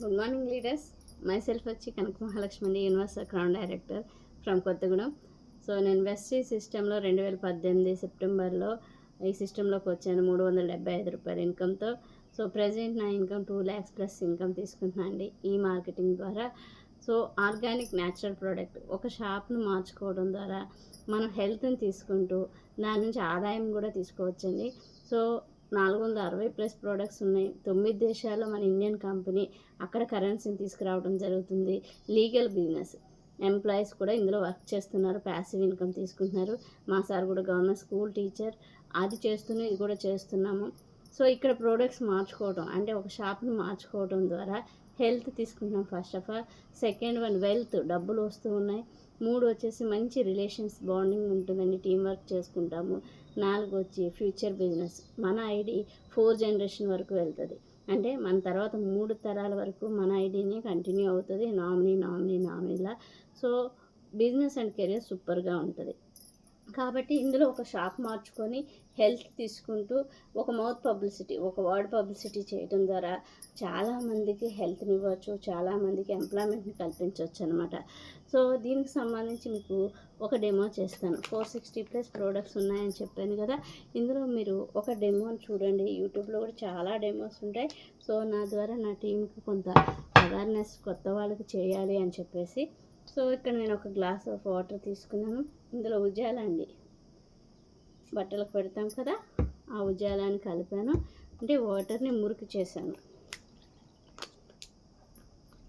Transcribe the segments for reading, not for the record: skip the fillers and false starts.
Good morning leaders. Myself వచ్చి Kanaka Mahalakshmi universal crown director from Kothagudem. So నేను వెస్టీ సిస్టంలో 2018 సెప్టెంబర్లో ఈ సిస్టంలోకి వచ్చాను 375 రూపాయల ఇన్కమ్తో. సో ప్రజెంట్ నా ఇన్కమ్ 2 lakhs ప్లస్ ఇన్కమ్ తీసుకుంటున్నాను అండి ఈ మార్కెటింగ్ ద్వారా. సో ఆర్గానిక్ న్యాచురల్ ప్రోడక్ట్ ఒక షాప్ను మార్చుకోవడం ద్వారా మనం హెల్త్ని తీసుకుంటూ దాని నుంచి ఆదాయం కూడా తీసుకోవచ్చండి. సో 460+ ప్రోడక్ట్స్ ఉన్నాయి. 9 దేశాల్లో మన ఇండియన్ కంపెనీ అక్కడ కరెన్సీని తీసుకురావడం జరుగుతుంది. లీగల్ బిజినెస్, ఎంప్లాయీస్ కూడా ఇందులో వర్క్ చేస్తున్నారు, ప్యాసివ్ ఇన్కమ్ తీసుకుంటున్నారు. మా సార్ కూడా గవర్నమెంట్ స్కూల్ టీచర్, అది చేస్తూనే ఇది కూడా చేస్తున్నాము. సో ఇక్కడ ప్రోడక్ట్స్ మార్చుకోవడం అంటే ఒక షాప్ని మార్చుకోవడం ద్వారా హెల్త్ తీసుకుంటున్నాం first of all. Second one wealth, డబ్బులు వస్తూ ఉన్నాయి. 3 వచ్చేసి మంచి రిలేషన్స్ బాండింగ్ ఉంటుందండి, టీం వర్క్ చేసుకుంటాము. 4 వచ్చి ఫ్యూచర్ బిజినెస్, మన ఐడి 4 జనరేషన్ వరకు వెళ్తుంది. అంటే మన తర్వాత 3 తరాల వరకు మన ఐడిని కంటిన్యూ అవుతుంది, నామినీలా. సో బిజినెస్ అండ్ కెరియర్ సూపర్గా ఉంటుంది. కాబట్టి ఇందులో ఒక షాప్ మార్చుకొని హెల్త్ తీసుకుంటూ ఒక మౌత్ పబ్లిసిటీ, ఒక వర్డ్ పబ్లిసిటీ చేయడం ద్వారా చాలామందికి హెల్త్ని ఇవ్వచ్చు, చాలామందికి ఎంప్లాయ్మెంట్ని కల్పించవచ్చు అనమాట. సో దీనికి సంబంధించి మీకు ఒక డెమో చేస్తాను. 460+ ప్రోడక్ట్స్ ఉన్నాయని చెప్పాను కదా, ఇందులో మీరు ఒక డెమోని చూడండి. యూట్యూబ్లో కూడా చాలా డెమోస్ ఉంటాయి. సో నా ద్వారా నా టీంకి కొంత అవేర్నెస్ కొత్త వాళ్ళకి చేయాలి అని చెప్పేసి. సో ఇక్కడ నేను ఒక గ్లాస్ ఆఫ్ వాటర్ తీసుకున్నాను. ఇందులో ఉజాల అండి, బట్టలకు పెడతాం కదా, ఆ ఉజాలని కలిపాను. అంటే వాటర్ని మురికి చేశాను.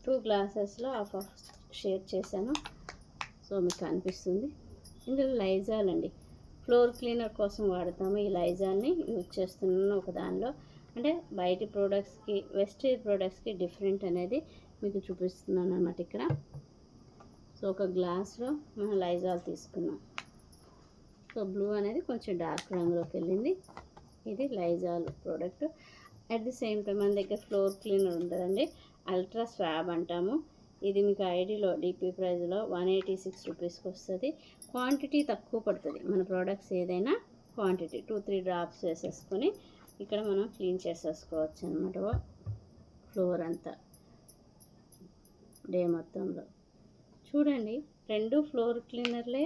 2 గ్లాసెస్లో హాఫ్ షేర్ చేశాను. సో మీకు కనిపిస్తుంది. ఇందులో లైజాల్ అండి, ఫ్లోర్ క్లీనర్ కోసం వాడతాము. ఈ లైజాల్ని యూజ్ చేస్తున్నాను ఒక దానిలో. అంటే బయటి ప్రోడక్ట్స్కి వెస్టేజ్ ప్రోడక్ట్స్కి డిఫరెంట్ అనేది మీకు చూపిస్తున్నాను అన్నమాట ఇక్కడ. సో ఒక గ్లాస్లో మనం లైజాల్ తీసుకున్నాం. సో బ్లూ అనేది కొంచెం డార్క్ రంగులోకి వెళ్ళింది. ఇది Lizol product. At the same time మన దగ్గర ఫ్లోర్ క్లీనర్ ఉంటుందండి, అల్ట్రా స్వాబ్ అంటాము. ఇది మీకు ఐడిలో డిపి ప్రైస్లో 186 రూపీస్కి వస్తుంది. క్వాంటిటీ తక్కువ పడుతుంది. మన ప్రోడక్ట్స్ ఏదైనా క్వాంటిటీ 2-3 డ్రాప్స్ వేసేసుకొని ఇక్కడ మనం క్లీన్ చేసేసుకోవచ్చు అనమాట ఫ్లోర్ అంతా డే మొత్తంలో. చూడండి, 2 ఫ్లోర్ క్లీనర్లే,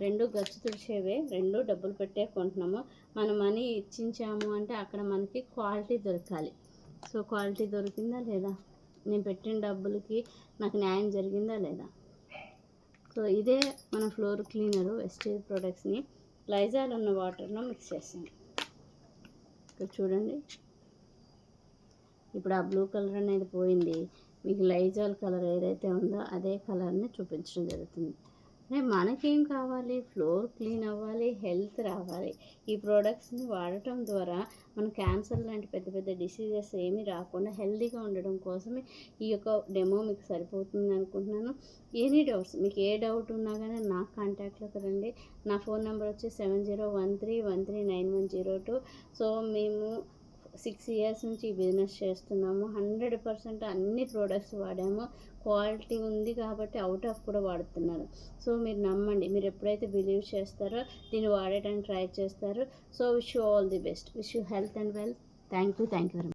2 గచ్చు తుడిచేవే, 2 డబ్బులు పెట్టే కొంటున్నాము. మనం మనీ ఇచ్చించాము అంటే అక్కడ మనకి క్వాలిటీ దొరకాలి. సో క్వాలిటీ దొరికిందా లేదా, నేను పెట్టిన డబ్బులకి నాకు న్యాయం జరిగిందా లేదా. సో ఇదే మన ఫ్లోర్ క్లీనరు వెస్టేజ్ ప్రోడక్ట్స్ని లైజాల్ ఉన్న వాటర్లో మిక్స్ చేస్తాను. ఇక్కడ చూడండి, ఇప్పుడు ఆ బ్లూ కలర్ అనేది పోయింది. మీకు లైజాల్ కలర్ ఏదైతే ఉందో అదే కలర్ని చూపించడం జరుగుతుంది. అంటే మనకేం కావాలి, ఫ్లోర్ క్లీన్ అవ్వాలి, హెల్త్ రావాలి. ఈ ప్రోడక్ట్స్ని వాడటం ద్వారా మన క్యాన్సర్ లాంటి పెద్ద పెద్ద డిసీజెస్ ఏమీ రాకుండా హెల్తీగా ఉండడం కోసమే ఈ యొక్క డెమో మీకు సరిపోతుంది అనుకుంటున్నాను. ఎనీ డౌట్స్, మీకు ఏ డౌట్ ఉన్నా కానీ నాకు కాంటాక్ట్లోకి రండి. నా ఫోన్ నెంబర్ వచ్చి 7013139102. సో మేము 6 years నుంచి ఈ బిజినెస్ చేస్తున్నాము. 100% అన్ని ప్రోడక్ట్స్ వాడాము. క్వాలిటీ ఉంది కాబట్టి అవుట్ ఆఫ్ కూడా వాడుతున్నారు. సో మీరు నమ్మండి, మీరు ఎప్పుడైతే బిలీవ్ చేస్తారో దీన్ని వాడటానికి ట్రై చేస్తారు. So wish you all the best, wish you health and wealth. Thank you very much.